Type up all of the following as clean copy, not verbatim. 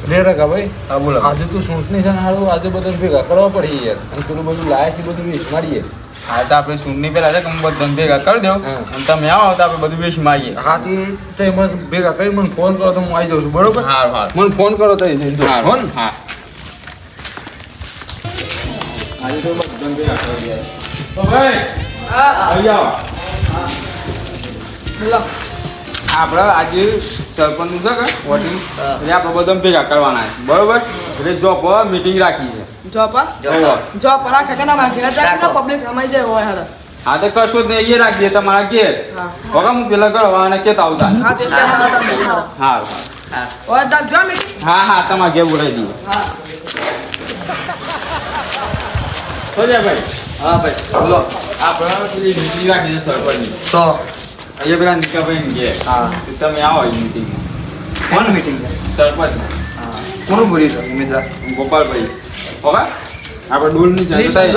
લે રકા ભાઈ. હા બોલો. આજે તું સૂંટની છે ને હારું આજે બધા ભેગા કરવા પડી યાર. અને પેલું બધું લાયા છે બધું વેચ મારીએ. હા તો આપણે સૂંટની પેલા છે કે હું બધા ભેગા કરી દઉં અને તમે આવો તો આપણે બધું વેચ મારીએ. હા તે મને ભેગા કરી મને ફોન કરો તો હું આવી જાઉં છું બરોબર. હારું હારું. મને ફોન કરો તો જઈ જાઉં. હો ને? હા. આજે તો બધા ભેગા કરી દઈએ. તો ભાઈ આવી જાઓ. બોલો. આપણે આજે સરપંચનું છે કે વોટિંગ એટલે આપણે બધા ભેગા કરવાના છે બરોબર. એટલે જોબ મીટિંગ રાખી છે. જોબ રાખે કે ના રાખે કેટલા પબ્લિક સમાઈ જાય હોય હારા. હા તો કશું જ નહીં એ રાખીએ તમારા ઘેર. વગર હું પેલા કરવા અને કેતા આવતા. હા તે હારા તમે હારા. હા ઓર તા જો મીટિંગ. હા તમારા ઘેર બોલાવી દઈએ. હા. સોજા ભાઈ. હા ભાઈ બોલો. આપણે પેલી મીટિંગ રાખી છે સરપંચની. તો અહીંયા પેલા નિકાભાઈ ઘેર. હા તમે આવો એ મીટિંગમાં. કોની મીટિંગ છે? સરપંચ કોનું પૂરી છે ઉમેદવાર? ગોપાલભાઈ. ઓકે આપણે ડોલની છે તઈ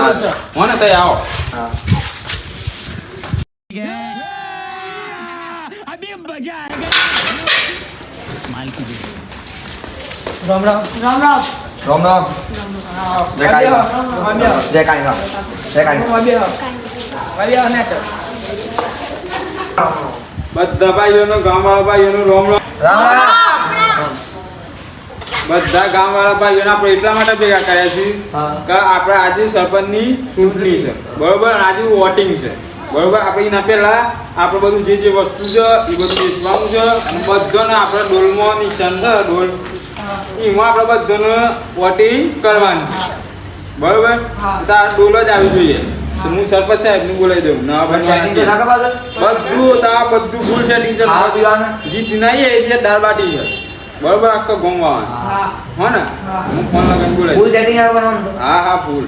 હો ને તઈ આવો. હા રામ રામ. રામ રામ. રામ રામ. જય કાળીમાં. જય કાળીમાં. જય કાળીમાં. બધા ભાઈઓનો ગામવાળા ભાઈઓનો રોમ રોમ. રામ રામ. બધા ગામવાળા ભાઈઓને આપણે એટલા માટે ભેગા કર્યા છીએ કે આપણે આજે સરપંચની ચૂંટણી છે બરોબર. અને આજે વોટિંગ છે બરોબર. આપણે એના પહેલા આપણે બધું જે વસ્તુ છે એ બધું વેચવાનું છે અને બધાને આપણે ડોલમાં નિશાન છે ડોલ એમાં આપણે બધાને વોટિંગ કરવાનું છે બરોબર. તો આ ડોલ જ આવી જોઈએ. હું સરપંચ સાહેબને બોલાવી દઉં ના બધું ફૂલ સેટિંગ છે. જીત નહીં એ જે દાળ બાટી છે બરોબર. આખો ગોમવા હો ને હું ફોન લગાવીને બોલાવી. હા ફૂલ.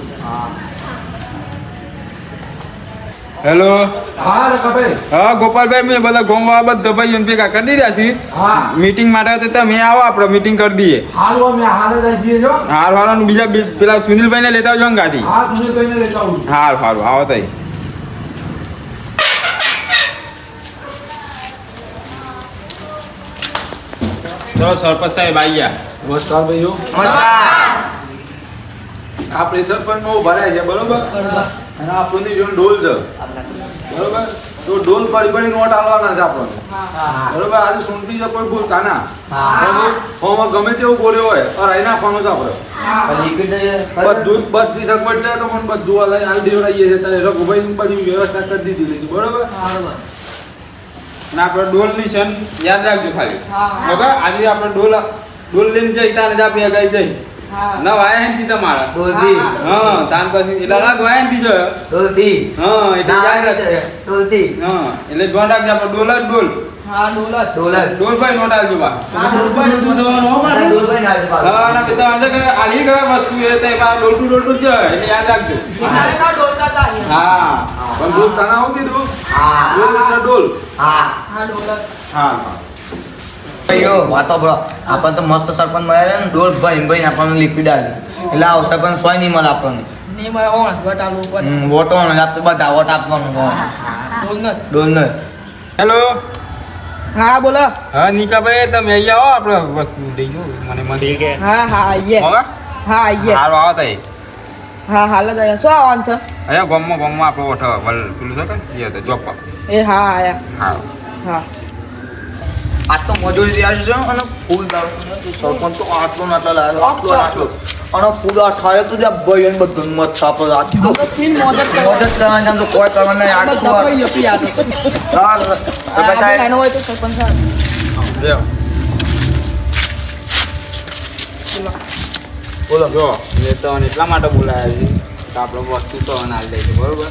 હેલો. હા રકાભાઈ. હા ગોપાલભાઈ મેં બધા ગોમવા બધા ભાઈઓને ભેગા કરી દીધા છીએ. હા મીટિંગ માટે તો તમે આવો આપણે મીટિંગ કરી દઈએ. હાલો અમે હાલે જ જઈએ જો. હારું બીજા પેલા સુનિલભાઈને લેતા આવજો અંગાથી. હા સુનિલભાઈને લેતા આવું. હારું આવો તઈ. ચલો સરપંચ સાહેબ આવી ગયા. નમસ્કાર ભાઈઓ. આ પ્રેશર પણ બહુ ભરાય છે બરોબર. અને આપણને જો ડોલ છે બરોબર. તો ડોલ પડી નોટ આલવાના છે આપણને બરોબર. આજે સુંટી છે કોઈ ભૂલતા ના બરોબર. ફોર્મ ગમે તેવું બોલ્યો હોય હરાઈ નાખવાનું છે આપણે. બધી સગવડ છે તો મને બધું હાલ દેવડાવીએ છે ત્યારે રઘુભાઈ બધી વ્યવસ્થા કરી દીધી બરોબર. અને આપણે ડોલની છે યાદ રાખજો ખાલી. બરાબર. આજે આપણે ડોલ લઈને જઈ તાને જ આપણે અગાઈ જઈ ના વાયંતી તમારા ડોલતી. હા તાન પછી એટલે અલગ વાયંતી છે. ડોલતી. હા એટલે યાદ રાખજો. ડોલતી. હા એટલે ધ્યાન રાખજો આપણે ડોલ જ ડોલ. હા ડોલત. ડોલર. ડોલ ભાઈ નોટ આલજો બા. ડોલભાઈ ના આવે પાછો. હા ના બેટા આજે કે આલી કઈ વસ્તુ એ તે બા ડોલટું જ એટલે યાદ રાખજો. ડોલતા તા. હા પણ ડોલ તના હું કીધું. હા. ડોલ એટલે ડોલ. હા. હા ડોલત. હા ભાઈઓ વાતો બરો આપણને તો મસ્ત સરપંચ મળ્યા ને ડોલ ભાઈ આપણને લિક્વિડ આવી એટલે આવો સરપંચ સોય નહીં મળે આપણને. ની મે ઓણ બટાલો ઉપર. વોટો આપણે બધા વોટ આપવાનું ડોલત. ડોલ ને. હેલો. હા બોલો. હા નિકાભાઈ તમે અહીંયા આવો આપણે વસ્તુ લઈ લો મને મળી કે હા આઈએ. હોગા હા આઈએ. હારો આવો તઈ. હા હાલ જ આયા. શું આવવાનું છે? અહીંયા ગામમાં આપણે ઓઠ વલ પેલું છે કે એ તો જોબ પર. એ હા આયા. હા હા. આ તો મજૂરી રહ્યા છે અને ફૂલ સરપંચ તો આટલો ને આટલો લાવ્યો આટલો અને ફૂલ અઠારે તો જ્યાં ભાઈ ને બધું મત છાપો આટલો તો તીન મોજ જ મોજ જ કરવાની છે તો કોઈ કરવાનું નહીં આટલું દવાઈ યપી આતો. બતાય એનો હોય તો સરપંચ સાહેબ. દેવ બોલો જો એ તો એટલા માટે બોલાયા છે કે આપણે વસ્તુ તો અનાલ દે છે બરોબર.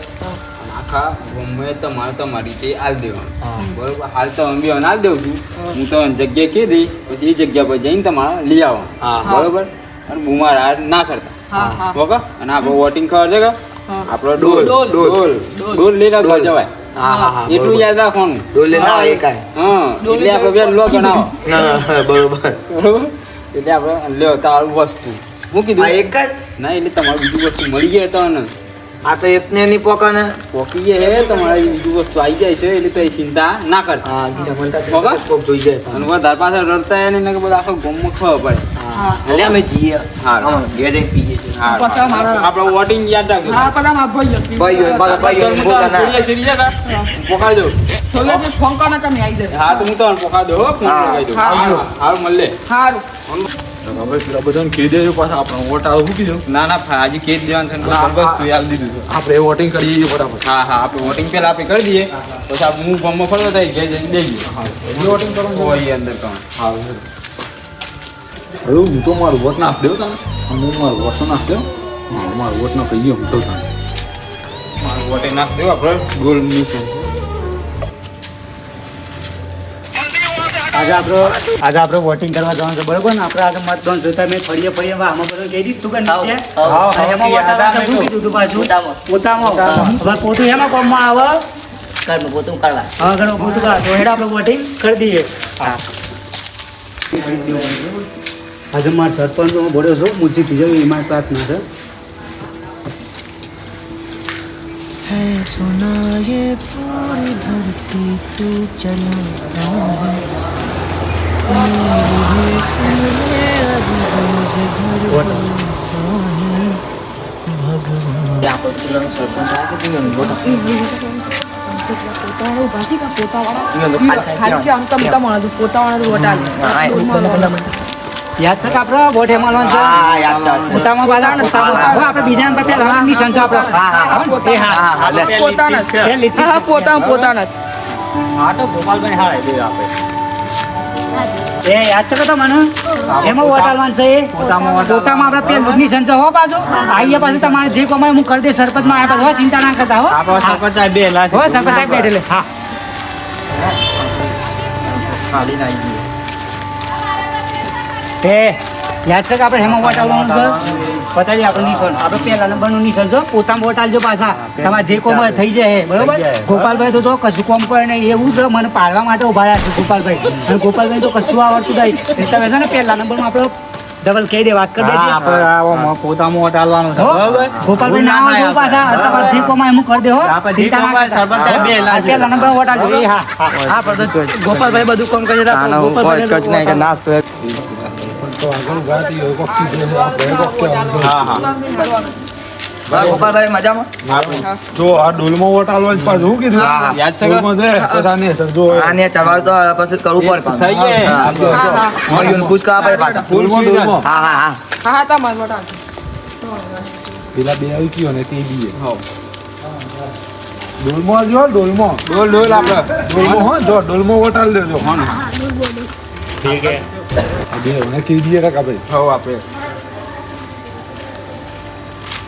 આખા ગમે તમારી તે આલ દેવાનું બરોબર. હાલ તો હું બી અનાલ દઉં છું. હું તો જગ્યા કહી દઈ પછી એ જગ્યા પર જઈને તમારે લઈ આવવાનું બરોબર. અને બુમાર ના કરતા ઓકે. અને આપણે વોટિંગ ખબર છે કે આપણો ડોલ લઈ રાખવા જવાય. એટલું યાદ રાખવાનું. ડોલ ના આવે કાય હા એટલે આપણે બે લો ગણાવો બરોબર બરોબર. એટલે આપણે લ્યો તારું વસ્તુ હું કીધું એક જ ના એટલે તમારું બીજું વસ્તુ મળી જાય તો ને આ તો એકને નહીં પોકાને પોકી જાય હે તમારે બીજું વસ્તુ આવી જાય છે એટલે તો ચિંતા ના કરતા હા બીજા મનતા હોગા? કોક જોઈ જાય અને વધારે પાછા રડતા એને કે બધા આખો ગમમાં ખબર પડે હા. એટલે અમે જઈએ હારું. આમાં ઘેર જઈને પીએ છીએ હા પચાસ મારા. આપણે વોટિંગ યાદ રાખજો હા બધા મારા ભાઈ હતી. ભાઈઓ, બધા ભાઈઓ. તો હું તો ઘડીએ સીડીએ કા પોકાડી દઉં તો લે ફોન કર ને તમે આવી જાય. હા તો હું તો પોકાડી દઉં હો ફોન હા. લગાવી દઉં હા. હારું મળે સારું. હવે પેલા બધાને કહી દેજો પાછા આપણે વોટ આવે શું કીધું ના ના આજે કેસ જવાનું છે ને હા, બસ હા. તું યાદ દીધું છે આપણે વોટિંગ કરી દઈએ ફટાફટ હા હા આપણે વોટિંગ પહેલા આપણે કરી દઈએ પછી આપણે હું ફોર્મમાં ફરવા થાય ઘેર જઈને દઈ દઈએ વોટિંગ કરવાનું છે? હોય અંદર કામ હા હવે હું તો મારું વોટ નાખ દઉં તને હું મારું વોટ તો નાખ દઉં હા મારું વોટ ના કહીએ હું તો તને મારું વોટિંગ નાખ દેવું આપણે ગોલ મિશન આજે આપણે વોટિંગ કરવા જવાનું છે બરોબર ને આપણે આજે મતદાન જોતા મેં ફરીએ આમાં બધું કહી દીધું કે નીચે હા, એમાં વોટ શું કીધું તું પાછું પોતામાં હવે પોતું એમાં કોમમાં આવે કાંઈ પોતું કાઢવા હવે ઘણું પોતું કાઢ તો હેડ આપણે વોટિંગ કરી દઈએ આજે મારા સરપંચ ભર્યો છું મુજી થઈ જાય એ મારી પ્રાર્થના છે है सुना ये पूरी धरती तू चला है मेरी भी सुन ले अब रोज घर भगवान આપણો પેલાનો સરપંચ આવે છે કે વોટ પોતાવાળા ઉભા છે કે પોતાવાળા? ઈ અંદર ખાલી ખાલી કે આમ તો મોટા માણસ પોતાવાળા વોટ આલે. હા, યાદ છે કે આપણે વોટ એમાં છે હા યાદ છે પોતામાં બાધા હવે આપણે બીજા નંબર પહેલા નિશાન છે આપણે હા, હા, એ હા હા લે પોતાના જ. એ લીચી હા પોતાના જ. હા તો ગોપાલભાઈ હા દે આપણે એ યાદ છે કે તમને એમાં વોટ આલવાનું છે એ પોતામાં આપણે પેલું નિશાન છે હો બાજુ આઈએ પાછું તમારે જે કમાય હું કરી દે સરપંચમાં આવ્યા પાછું હો, ચિંતા ના કરતા હો સરપંચ સાહેબ બેલા હો સરપંચ સાહેબ બેઠેલે હા ખાલી ના આવી એ યાદ છે કે આપણે હેમાં વોટ આવવાનું છે બતાવી આપણે નિશાન આપણે પહેલા નંબરનું નિશાન છે પોતામાં વોટ આલજો પાછા તમારે જે કોમ થઈ જાય બરોબર ગોપાલભાઈ તો જો કશું કોમ કરે નહીં એવું છે મને પાડવા માટે ઉભા રહ્યા છે ગોપાલભાઈ અને ગોપાલભાઈ તો કશું આવડતું નહીં એટલે તમે છે ને પહેલા નંબરમાં આપણે ડબલ કહી દે વાત કરી દેજે પોતામાં વોટ આલવાનું છે હો? બરાબર ગોપાલભાઈ ના આવજો પાછા તમારે જે કોમ એમ કરી દે હો ચિંતા ના કરતા. સરપંચ સાહેબ બે હા, પહેલા નંબર વોટ આલજો એ હા હા પણ તો ગોપાલભાઈ બધું કામ કરી રાખો. ગોપાલભાઈને નાસ્તો તો આગળ ગાતી હોય કોક કીધું છે આપણે કોક કહેવાનું છે. હા હા ગોપાલભાઈ મજામાં જો આ ડોલમાં વોટ આલવાનું પાછું શું કીધું હા, હા. યાદ છે કે ડોલમાં દે તો તાને સર જો આને ચડવા તો પછી કરવું પડે થઈ ગયા. મળ્યું પૂછ કા આપણે પાછા ડોલમાં ડોલમાં હા હા હા હા તમારે વોટ આલજો. પેલા બે આવી ગયો ને તે દીએ ડોલમાં જો ડોલમાં ડોલ ડોલ આપણે ડોલમાં હો જો ડોલમાં વોટ આલ દેજો હા ને ઠીક હે આ બે ને કહી દઈએ કાકા ભાઈ હો આપણે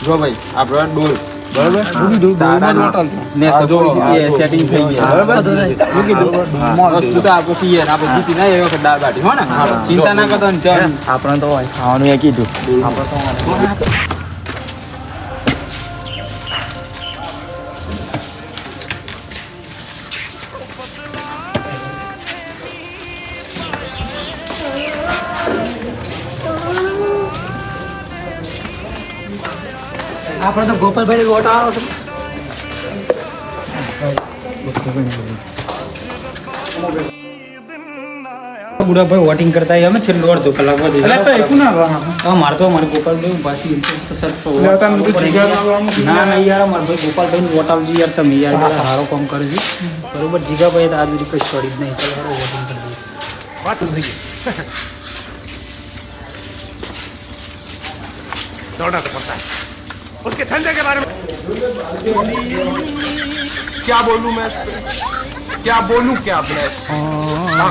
જો ભાઈ આપણે ડોલ બરાબર શું કીધું ડોલમાં વોટ આલજો ને હા, જો, સપોર્ટ આ એ જો. સેટિંગ થઈ ગયા બરાબર શું કીધું ડોલમાં આલ વસ્તુ દેજો. તો આપણે કહીએ ને આપણે જીતી ના એ વખત દાળ બાટી હો ને ચિંતા ના કરતો ને ચલ આપણે તો ખાવાનું એ કીધું આપણે તો ગોપાલભાઈ વોટ આલો છે. બુડાભાઈ વોટિંગ કરતા અમે છેલ્લું અડધો કલાક વધુ મારે તો મને ગોપાલભાઈ પાછી તો સર ના ના યાર મારે ભાઈ ગોપાલભાઈ વોટ આવજો યાર તમે યાર બધા સારો કામ કરે છે બરોબર જીગાભાઈ તો આજ બધી કઈ છોડી જ નહીં ચાલો વોટિંગ કરી દઈએ क्या बोलूं मैं इस पे? क्या बोलूं क्या मैं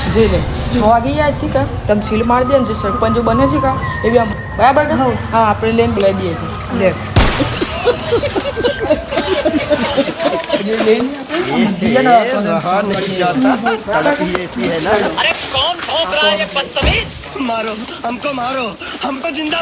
જોઈ લે 6 વાગે જાય છે કા તમે સીલ મારી દે ને જે સરપંચ બને છે કા એ બી આમ બરાબર કે હા આપણે લઈને બોલાવી દઈએ છીએ લે ये लेन दिया ना अरे कौन भौंक रहा है ये बदतमीज मारो हमको जिंदा